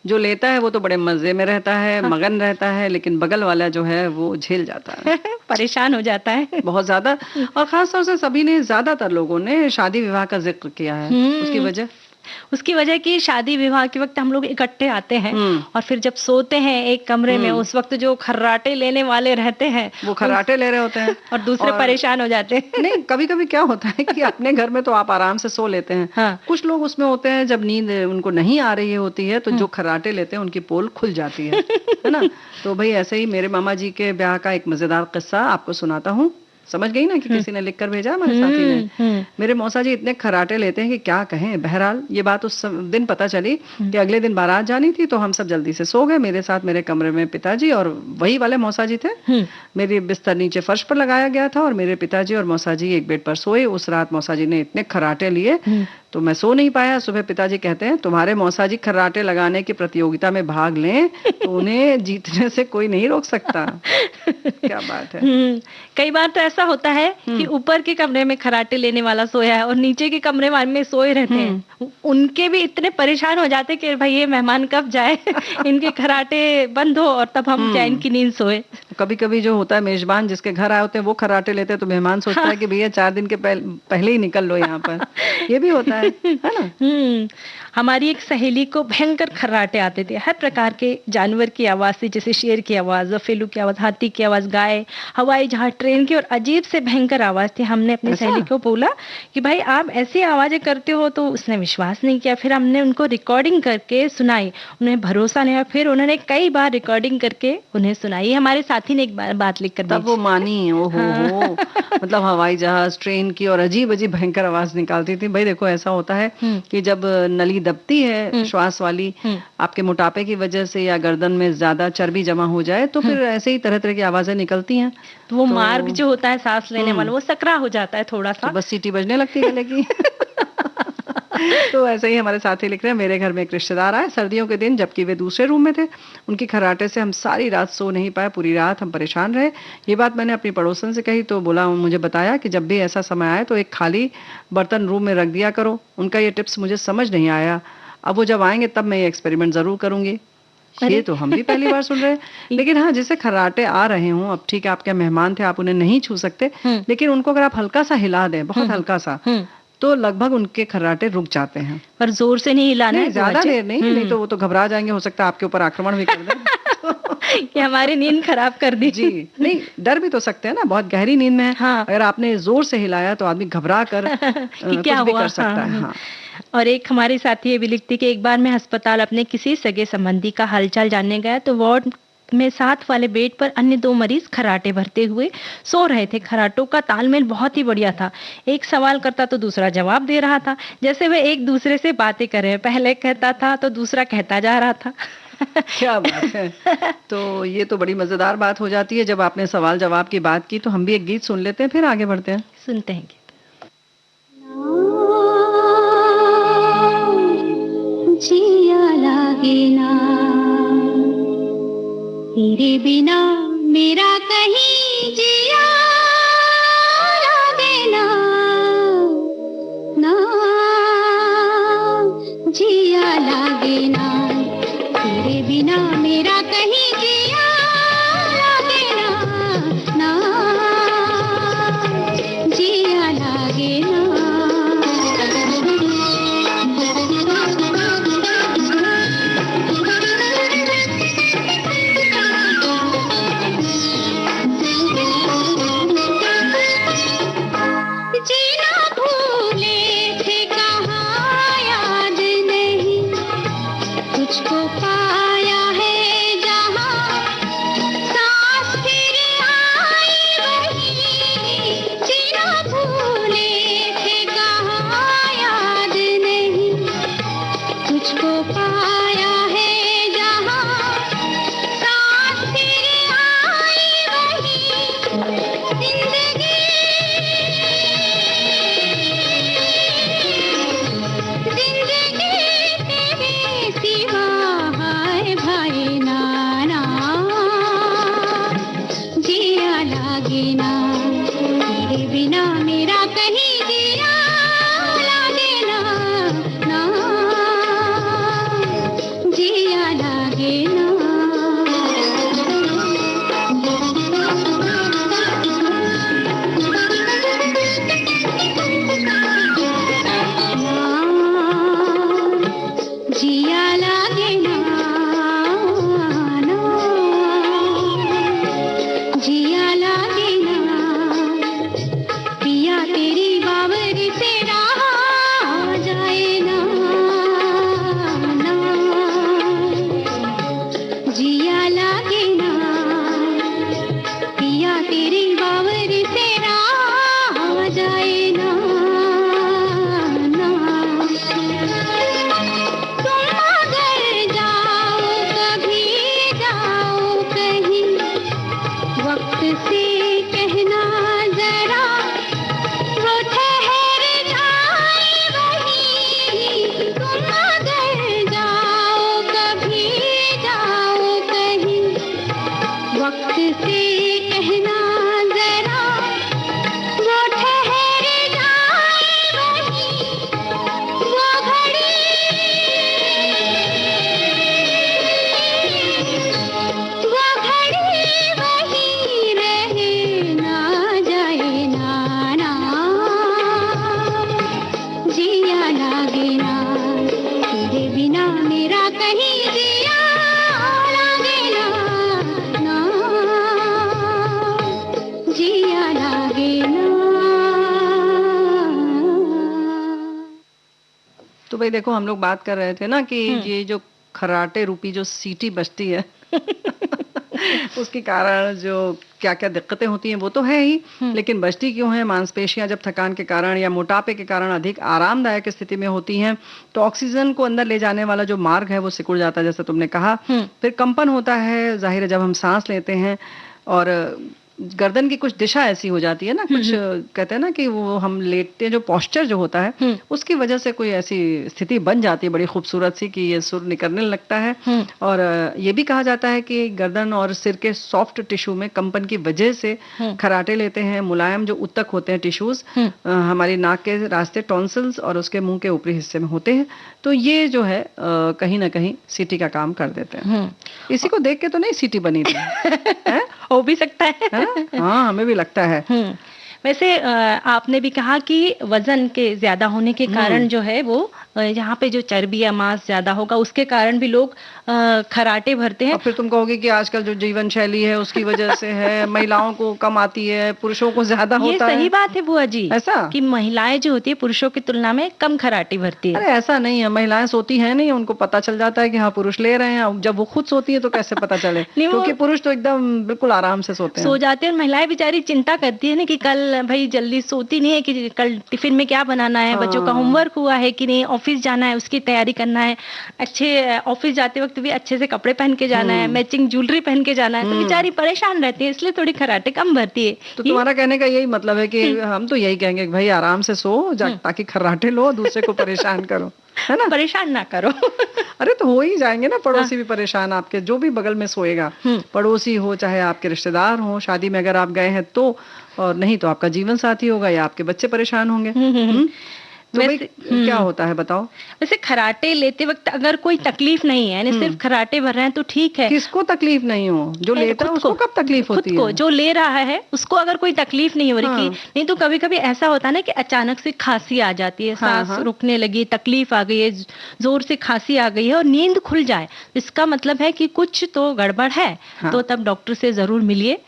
जो लेता है वो तो बड़े मजे में रहता है, मगन रहता है, लेकिन बगल वाला जो है वो झेल जाता है, परेशान हो जाता है बहुत ज्यादा। और खास तौर से सभी ने, ज्यादातर लोगों ने शादी विवाह का जिक्र किया है। उसकी वजह कि शादी विवाह के वक्त हम लोग इकट्ठे आते हैं और फिर जब सोते हैं एक कमरे में, उस वक्त जो खर्राटे लेने वाले रहते हैं वो खर्राटे ले रहे होते हैं और दूसरे परेशान हो जाते हैं। नहीं, कभी कभी क्या होता है कि अपने घर में तो आप आराम से सो लेते हैं। हाँ। कुछ लोग उसमें होते हैं जब नींद उनको नहीं आ रही होती है तो जो खर्राटे लेते हैं उनकी पोल खुल जाती है ना। तो भाई ऐसे ही मेरे मामा जी के ब्याह का एक मजेदार किस्सा आपको सुनाता हूँ। समझ गई ना कि किसी ने लिख कर भेजा हमारे साथी ने। मेरे मौसा जी इतने खराटे लेते हैं कि क्या कहें। बहरहाल ये बात उस दिन पता चली कि अगले दिन बारात जानी थी, तो हम सब जल्दी से सो गए। मेरे साथ मेरे कमरे में पिताजी और वही वाले मौसा जी थे। मेरी बिस्तर नीचे फर्श पर लगाया गया था और मेरे पिताजी और मौसा जी एक बेड पर सोए। उस रात मौसा जी ने इतने खराटे लिए तो मैं सो नहीं पाया। सुबह पिताजी कहते हैं तुम्हारे मौसा जी खर्राटे लगाने की प्रतियोगिता में भाग लें तो उन्हें जीतने से कोई नहीं रोक सकता। क्या बात है। कई बार तो ऐसा होता है कि ऊपर के कमरे में खर्राटे लेने वाला सोया है और नीचे के कमरे में सोए रहते हैं। उनके भी इतने परेशान हो जाते कि भाई ये मेहमान कब जाए, इनके खर्राटे बंद हो और तब हम चैन की नींद सोए। कभी कभी जो होता है मेजबान जिसके घर आए होते हैं वो खर्राटे लेते हैं तो मेहमान सोचता है कि भैया 4 दिन के पहले ही निकल लो यहाँ पर। ये भी होता है ना। हमारी एक सहेली को भयंकर खर्राटे आते थे। हर प्रकार के जानवर की आवाज थी, जैसे शेर की आवाज, बफेलो की आवाज, हाथी की आवाज, गाय, हवाई जहाज, ट्रेन की, और अजीब से भयंकर आवाज थी। हमने अपनी सहेली को बोला कि भाई आप ऐसी आवाजें करते हो, तो उसने विश्वास नहीं किया। फिर हमने उनको रिकॉर्डिंग करके सुनाई, उन्हें भरोसा नहीं हुआ। फिर उन्होंने कई बार रिकॉर्डिंग करके उन्हें सुनाई। हमारे साथी ने एक बात लिख कर तब वो मानी। ओहो मतलब हवाई जहाज, ट्रेन की और अजीब अजीब भयंकर आवाज निकालती थी। भाई देखो ऐसा होता है कि जब नली दबती है श्वास वाली, आपके मोटापे की वजह से या गर्दन में ज्यादा चर्बी जमा हो जाए तो फिर ऐसे ही तरह तरह की आवाजें निकलती हैं। तो वो मार्ग जो होता है सांस लेने वाला वो सकरा हो जाता है थोड़ा सा, तो बस सीटी बजने लगती है गले की। तो ऐसे ही हमारे साथी लिख रहे हैं, मेरे घर में एक रिश्तेदार आए सर्दियों के दिन, जबकि वे दूसरे रूम में थे। उनकी खर्राटे से हम सारी रात सो नहीं पाए, पूरी रात हम परेशान रहे। ये बात मैंने अपनी पड़ोसन से कही तो बोला, मुझे बताया कि जब भी ऐसा समय आए तो एक खाली बर्तन रूम में रख दिया करो। उनका ये टिप्स मुझे समझ नहीं आया। अब वो जब आएंगे तब मैं ये एक्सपेरिमेंट जरूर करूंगी। ये तो हम भी पहली बार सुन रहे हैं। लेकिन हाँ, जैसे खर्राटे आ रहे हों, अब ठीक है आपके मेहमान थे, आप उन्हें नहीं छू सकते, लेकिन उनको अगर आप हल्का सा हिला दें, बहुत हल्का सा, तो लगभग उनके खर्राटे रुक जाते हैं। पर जोर से नहीं हिलाना है, ज्यादा देर नहीं तो वो तो घबरा जाएंगे, हो सकता है आपके ऊपर आक्रमण भी कर दें। कि हमारी नींद खराब कर दी। जी नहीं, डर भी तो सकते हैं ना, बहुत गहरी नींद में है। हाँ। अगर आपने जोर से हिलाया तो आदमी घबरा कर क्या कुछ भी कर सकता है। हाँ। और एक हमारी साथी ये भी लिखती कि एक बार मैं अस्पताल अपने किसी सगे संबंधी का हालचाल जानने गया तो वार्ड में साथ वाले बेड पर अन्य 2 मरीज खर्राटे भरते हुए सो रहे थे। खर्राटों का तालमेल बहुत ही बढ़िया था। एक सवाल करता तो दूसरा जवाब दे रहा था, जैसे वे एक दूसरे से बातें कर रहे हैं। पहले कहता था तो दूसरा कहता जा रहा था। क्या बात है। तो ये तो बड़ी मजेदार बात हो जाती है जब आपने सवाल जवाब की बात की। तो हम भी एक गीत सुन लेते हैं, फिर आगे बढ़ते हैं। सुनते हैं गीत। जिया लागे ना तेरे बिना मेरा कहीं जिया लागे ना, ना जिया लागे ना तेरे बिना मेरा कहीं जिया लागे ना, ना जिया लागे ना। तो भाई देखो, हम लोग बात कर रहे थे ना कि ये जो खराटे रूपी जो सीटी बजती है उसके कारण जो क्या क्या दिक्कतें होती हैं वो तो है ही, लेकिन बजती क्यों है? मांसपेशियां जब थकान के कारण या मोटापे के कारण अधिक आरामदायक स्थिति में होती हैं तो ऑक्सीजन को अंदर ले जाने वाला जो मार्ग है वो सिकुड़ जाता है, जैसे तुमने कहा। फिर कंपन होता है, जाहिर है जब हम सांस लेते हैं, और गर्दन की कुछ दिशा ऐसी हो जाती है ना, कुछ कहते हैं ना कि वो हम लेटते हैं, जो पोस्चर जो होता है उसकी वजह से कोई ऐसी स्थिति बन जाती है बड़ी खूबसूरत सी कि ये सुर निकलने लगता है। और ये भी कहा जाता है कि गर्दन और सिर के सॉफ्ट टिश्यू में कंपन की वजह से खराटे लेते हैं। मुलायम जो उत्तक होते हैं टिश्यूज हमारी नाक के रास्ते टॉन्सिल्स और उसके मुंह के ऊपरी हिस्से में होते हैं, तो ये जो है कहीं ना कहीं सीटी का काम कर देते हैं। इसी को देख के तो नहीं सीटी बनी थी हो भी सकता है। हाँ, हमें भी लगता है। वैसे आपने भी कहा कि वजन के ज्यादा होने के कारण जो है वो यहाँ पे जो चर्बी या मांस ज्यादा होगा उसके कारण भी लोग खराटे भरते हैं। और फिर तुम कहोगे कि आजकल जो जीवन शैली है उसकी वजह से है, महिलाओं को कम आती है, पुरुषों को ज्यादा होता है। ये सही बात है बुआ जी, ऐसा कि महिलाएं जो होती है पुरुषों की तुलना में कम खराटे भरती है। अरे ऐसा नहीं है, महिलाएं सोती है नहीं, उनको पता चल जाता है कि हाँ पुरुष ले रहे हैं। जब वो खुद सोती है तो कैसे पता चले? क्योंकि पुरुष तो एकदम बिल्कुल आराम से सोते हैं, सो जाते हैं। महिलाएं बेचारी चिंता करती है ना कि कल भाई जल्दी सोती नहीं है कि कल टिफिन में क्या बनाना है, बच्चों का होमवर्क हुआ है कि नहीं, ऑफिस ऑफिस जाना है, उसकी तैयारी करना है, अच्छे ऑफिस जाते वक्त भी अच्छे से कपड़े पहन के जाना है, मैचिंग ज्वेलरी पहन के जाना है, तो बेचारी परेशान रहती है, इसलिए थोड़ी खर्राटे कम भरती है। तो तुम्हारा कहने का यही मतलब है कि हम तो यही कहेंगे कि भाई आराम से सो ताकि खर्राटे लो, दूसरे को परेशान करो, है ना? परेशान ना करो। अरे तो हो ही जाएंगे ना, पड़ोसी भी परेशान, आपके जो भी बगल में सोएगा, पड़ोसी हो चाहे आपके रिश्तेदार हो, शादी में अगर आप गए हैं तो, और नहीं तो आपका जीवन साथी होगा या आपके बच्चे परेशान होंगे। तो भाई क्या होता है बताओ? वैसे खर्राटे लेते वक्त अगर कोई तकलीफ नहीं है, यानी सिर्फ खर्राटे भर रहे हैं तो ठीक है। किसको तकलीफ नहीं हो? जो लेता है उसको कब तकलीफ होती है? जो ले रहा है उसको अगर कोई तकलीफ नहीं हो रही, नहीं तो कभी कभी ऐसा होता है ना कि अचानक से खांसी आ जाती है, सांस रुकने लगी, तकलीफ आ गई है, जोर से खांसी आ गई है और नींद खुल जाए, इसका मतलब है कि कुछ तो गड़बड़ है। तो तब डॉक्टर से जरूर मिलिए।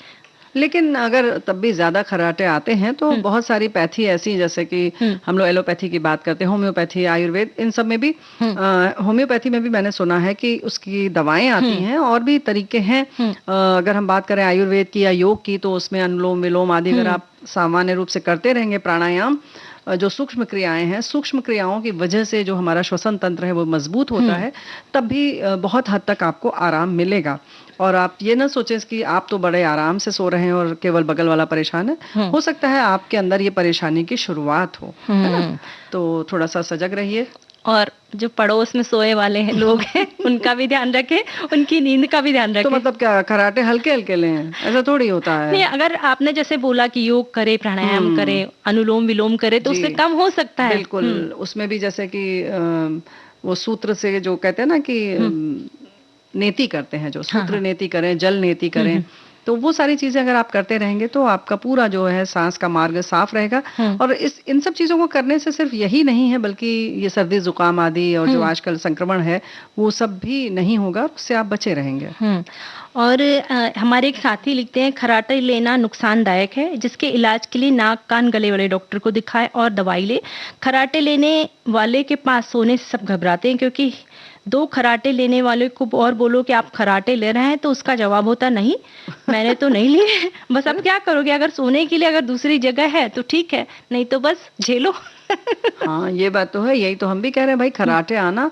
लेकिन अगर तब भी ज्यादा खर्राटे आते हैं तो बहुत सारी पैथी ऐसी, जैसे कि हम लोग एलोपैथी की बात करते हैं, होम्योपैथी, आयुर्वेद, इन सब में भी, होम्योपैथी में भी मैंने सुना है कि उसकी दवाएं आती हैं और भी तरीके हैं। अगर हम बात करें आयुर्वेद की या योग की, तो उसमें अनुलोम विलोम आदि अगर आप सामान्य रूप से करते रहेंगे, प्राणायाम, जो सूक्ष्म क्रियाएं हैं, सूक्ष्म क्रियाओं की वजह से जो हमारा श्वसन तंत्र है वो मजबूत होता है, तब भी बहुत हद तक आपको आराम मिलेगा। और आप ये ना सोचें कि आप तो बड़े आराम से सो रहे हैं और केवल बगल वाला परेशान है, हो सकता है आपके अंदर ये परेशानी की शुरुआत हो, है ना? तो थोड़ा सा सजग रहिए। और जो पड़ोस में सोए वाले हैं लोग हैं उनका भी ध्यान रखें, उनकी नींद का भी ध्यान रखें। तो मतलब क्या खर्राटे हल्के हल्के लें, ऐसा थोड़ी होता है? नहीं, अगर आपने जैसे बोला कि योग करे, प्राणायाम करे, अनुलोम विलोम करे, तो उससे कम हो सकता है। बिल्कुल, उसमें भी जैसे कि वो सूत्र से जो कहते हैं ना कि नेति करते हैं, जो सूत्र नेति करें, जल नेति करें, तो वो सारी चीजें अगर आप करते रहेंगे तो आपका पूरा जो है सांस का मार्ग साफ रहेगा। और इन सब चीजों को करने से सिर्फ यही नहीं है, बल्कि ये सर्दी जुकाम आदि और जो आजकल संक्रमण है वो सब भी नहीं होगा, उससे आप बचे रहेंगे। और हमारे एक साथी लिखते हैं, खर्राटे लेना नुकसानदायक है, जिसके इलाज के लिए नाक कान गले वाले डॉक्टर को दिखाए और दवाई ले। खर्राटे लेने वाले के पास सोने से सब घबराते हैं, क्योंकि दो खर्राटे लेने वाले को और बोलो कि आप खर्राटे ले रहे हैं तो उसका जवाब होता नहीं, मैंने तो नहीं लिए। बस अब क्या करोगे, अगर सोने के लिए अगर दूसरी जगह है तो ठीक है, नहीं तो बस झेलो। हाँ, ये बात तो है, यही तो हम भी कह रहे हैं भाई, खर्राटे आना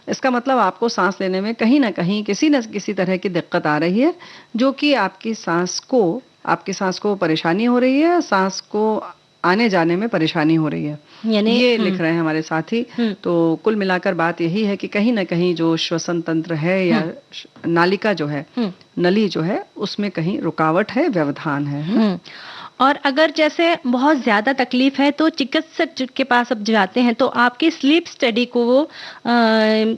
इसका मतलब आपको सांस लेने में कहीं ना कहीं किसी न किसी तरह की दिक्कत आ रही है, जो कि आपकी सांस को परेशानी हो रही है, सांस को आने जाने में परेशानी हो रही है, ये लिख रहे हैं हमारे साथी। तो कुल मिलाकर बात यही है कि कहीं ना कहीं जो श्वसन तंत्र है या नालिका जो है, नली जो है, उसमें कहीं रुकावट है, व्यवधान है। और अगर जैसे बहुत ज़्यादा तकलीफ है तो चिकित्सक के पास अब जाते हैं तो आपकी स्लीप स्टडी को वो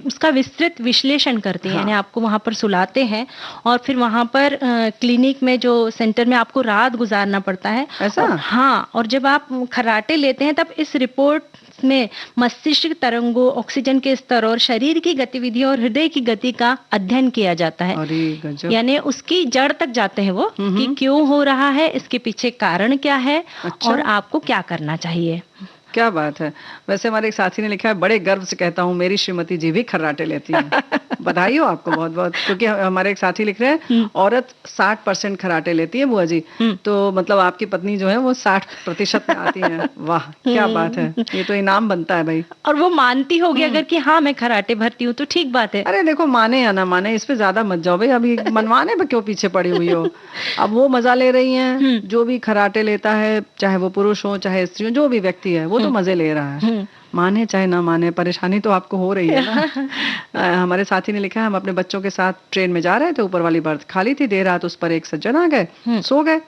उसका विस्तृत विश्लेषण करते हैं, यानी आपको वहाँ पर सुलाते हैं और फिर वहाँ पर क्लिनिक में जो सेंटर में आपको रात गुजारना पड़ता है। ऐसा? हाँ, और जब आप खर्राटे लेते हैं तब इस रिपोर्ट में मस्तिष्क तरंगों, ऑक्सीजन के स्तर और शरीर की गतिविधि और हृदय की गति का अध्ययन किया जाता है। यानी उसकी जड़ तक जाते हैं वो, कि क्यों हो रहा है, इसके पीछे कारण क्या है। अच्छा? और आपको क्या करना चाहिए। क्या बात है। वैसे हमारे एक साथी ने लिखा है, बड़े गर्व से कहता हूँ मेरी श्रीमती जी भी खर्राटे लेती हैं। बधाई हो आपको बहुत बहुत, क्योंकि हमारे एक साथी लिख रहे हैं औरत 60% खर्राटे लेती है बुआ जी, तो मतलब आपकी पत्नी जो है वो 60% में आती है। वाह क्या बात है, ये तो इनाम बनता है भाई। और वो मानती होगी अगर कि हाँ मैं खर्राटे भरती हूँ तो ठीक बात है। अरे देखो, माने या ना माने, इस पे ज्यादा मत जाओ भाई, अभी मनवाने पे क्यों पीछे पड़ी हुई हो। अब वो मजा ले रही है, जो भी खर्राटे लेता है, चाहे वो पुरुष हो चाहे स्त्री हो, जो भी व्यक्ति है वो तो मजे ले रहा है, माने चाहे ना माने, परेशानी तो आपको हो रही है ना। हमारे साथी ने लिखा है, हम अपने बच्चों के साथ ट्रेन में जा रहे थे, ऊपर वाली बर्थ खाली थी, देर रात उस पर एक सज्जन आ गए, सो गए।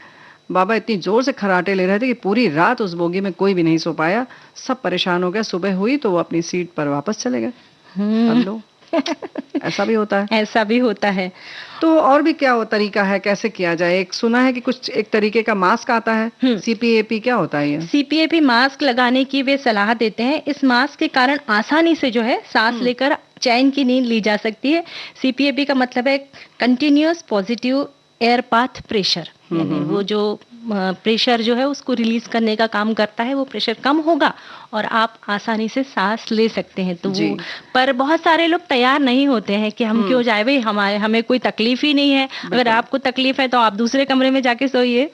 बाबा इतनी जोर से खर्राटे ले रहे थे कि पूरी रात उस बोगी में कोई भी नहीं सो पाया, सब परेशान हो गए। सुबह हुई तो वो अपनी सीट पर वापस चले गए। अब लो, ऐसा भी होता है। ऐसा भी होता है। तो और भी क्या तरीका है, कैसे किया जाए? एक सुना है कि कुछ एक तरीके का मास्क आता है, CPAP, क्या होता है ये? CPAP मास्क लगाने की वे सलाह देते हैं। इस मास्क के कारण आसानी से जो है सांस लेकर चैन की नींद ली जा सकती है। CPAP का मतलब है continuous positive air path pressure, यानी वो जो प्रेशर जो है उसको रिलीज करने का काम करता है, वो प्रेशर कम होगा और आप आसानी से सांस ले सकते हैं। तो वो, पर बहुत सारे लोग तैयार नहीं होते हैं कि हम क्यों जाए, भाई हमें कोई तकलीफ ही नहीं है, अगर आपको तकलीफ है तो आप दूसरे कमरे में जाके सोइए।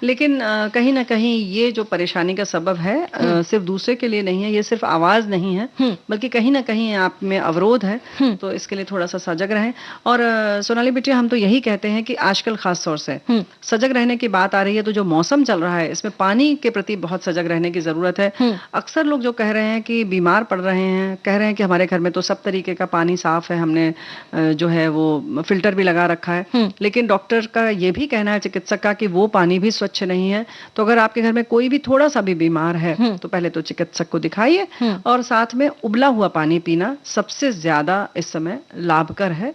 लेकिन कहीं ना कहीं ये जो परेशानी का सबब है सिर्फ दूसरे के लिए नहीं है, ये सिर्फ आवाज नहीं है, बल्कि कहीं ना कहीं आप में अवरोध है, तो इसके लिए थोड़ा सा सजग रहें। और सोनाली बिटिया, हम तो यही कहते हैं कि आजकल खास तौर से सजग रहने की बात आ रही है, तो जो मौसम चल रहा है इसमें पानी के प्रति बहुत सजग रहने की जरूरत है। अक्सर लोग जो कह रहे हैं कि बीमार पड़ रहे हैं, कह रहे हैं कि हमारे घर में तो सब तरीके का पानी साफ है, हमने जो है वो फिल्टर भी लगा रखा है, लेकिन डॉक्टर का ये भी कहना है, चिकित्सक का, कि वो पानी भी स्वच्छ नहीं है। तो अगर आपके घर में कोई भी थोड़ा सा भी बीमार है तो पहले तो चिकित्सक को दिखाइए, और साथ में उबला हुआ पानी पीना सबसे ज्यादा इस समय लाभकर है,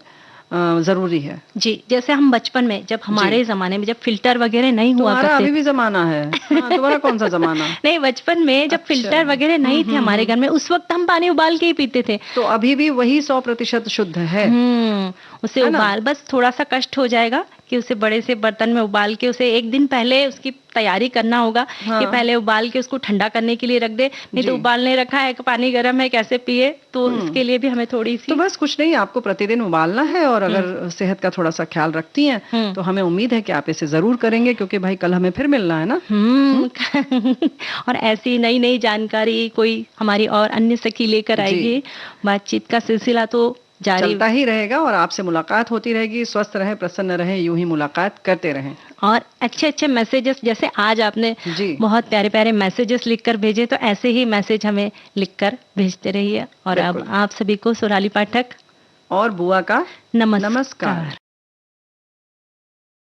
जरूरी है जी। जैसे हम बचपन में, जब हमारे जमाने में जब फिल्टर वगैरह नहीं हुआ करते, अभी भी जमाना है। तुम्हारा कौन सा जमाना? नहीं, बचपन में जब फिल्टर वगैरह नहीं थे हमारे घर में, उस वक्त हम पानी उबाल के ही पीते थे। तो अभी भी वही 100% शुद्ध है। उसे उबाल, बस थोड़ा सा कष्ट हो जाएगा कि उसे बड़े से बर्तन में उबाल के उसे एक दिन पहले उसकी तैयारी करना होगा, कि पहले उबाल के उसको ठंडा करने के लिए रख दे, नहीं तो उबालने रखा है, पानी गर्म है, कैसे पिए, तो इसके लिए भी हमें थोड़ी सी, तो बस कुछ नहीं, आपको प्रतिदिन उबालना है। और अगर सेहत का थोड़ा सा ख्याल रखती हैं तो हमें उम्मीद है कि आप इसे जरूर करेंगे, क्योंकि भाई कल हमें फिर मिलना है ना। और ऐसी नई नई जानकारी कोई हमारी और अन्य सखी लेकर आएगी। बातचीत का सिलसिला तो जारी चलता ही रहेगा और आपसे मुलाकात होती रहेगी। स्वस्थ रहे, प्रसन्न रहे, यूं ही मुलाकात करते रहें। और अच्छे अच्छे मैसेजेस, जैसे आज आपने बहुत प्यारे प्यारे मैसेजेस लिखकर भेजे, तो ऐसे ही मैसेज हमें लिखकर भेजते रहिए। और अब आप सभी को सोनाली पाठक और बुआ का नमस्कार।